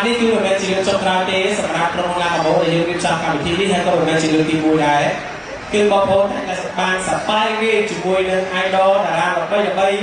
នេះគឺមិនមែនជារឿងចុះក្រោយទេសម្រាប់ក្រុមឡានកាបូដែលយើងរៀបចំកម្មវិធីនេះហើយក៏មិនមែនជារឿងទី1ដែរគឺបងប្អូនអាចបានសប្បាយរីកជាមួយនឹង idol តារាល្បីៗ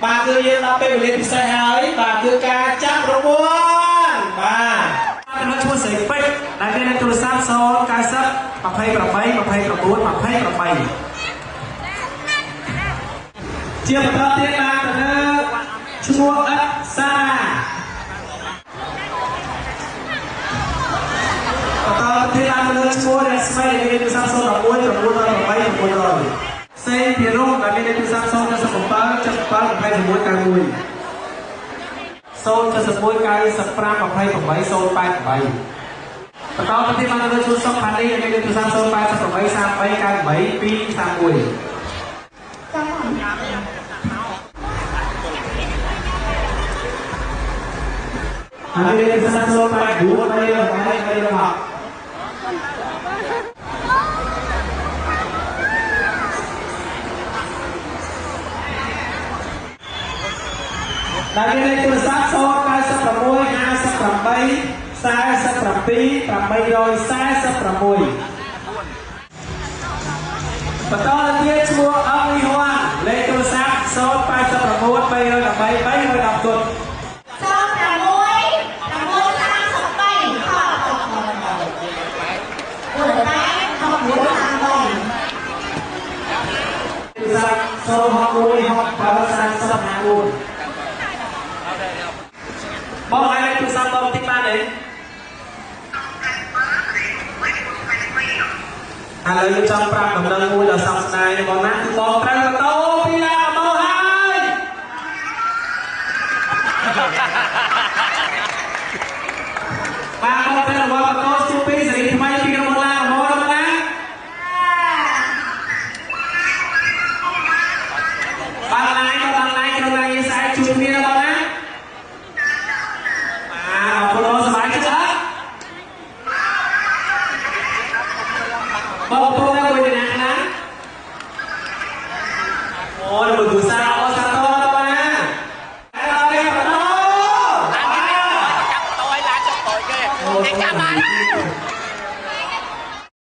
បាទគឺយើងដល់ពេលវេលាពិសេសហើយបាទគឺការចាប់រង្វាន់បាទតាមឈ្មោះស្រីពេជ្រដែលមានទូរស័ព្ទ090 28 29 28ជាបន្តទៀតបាទទៅលើឈ្មោះអិតសាបន្តទៀតឡើងទៅលើឈ្មោះរស្មីដែលមានទូរស័ព្ទ011 988 900សេពីរុងដែលមានទូរស័ព្ទ097 77 21 91 071 95 28 088បន្តទៅទៀតបានលើជួនសុខផានីដែលមានទូរស័ព្ទ088 33 98 231ហើយមានទូរស័ព្ទ089 3 3 3 ដែលមានទូរស័ព្ទ096 58 47 846បន្តទៅទៀតឈ្មោះអងលីហួនលេខទូរស័ព្ទ089 313 310គុណបងឲ្យលេខទូរស័ព្ទបងតិចបានទេឥឡូវយើងចង់ប្រាប់ដំណឹងមួយដល់សង្ស្ដាយបងណាគឺបងត្រូវម៉ូតូពីឡាម៉ូហើយបាទបងត្រូវរវល់ម៉ូតូស៊ូពីសេរីថ្មីពីក្រុមឡាម៉ូដល់ណាបងឡាយក្រុមឡាយស្អាតជួយគ្នាបងណាបងប្អូនមួយណាណាអូយមើលទូរស័ព្ទអត់សាតតដល់ណាអើយបន្តចាប់តយឡានចាប់តយគេចាំបាន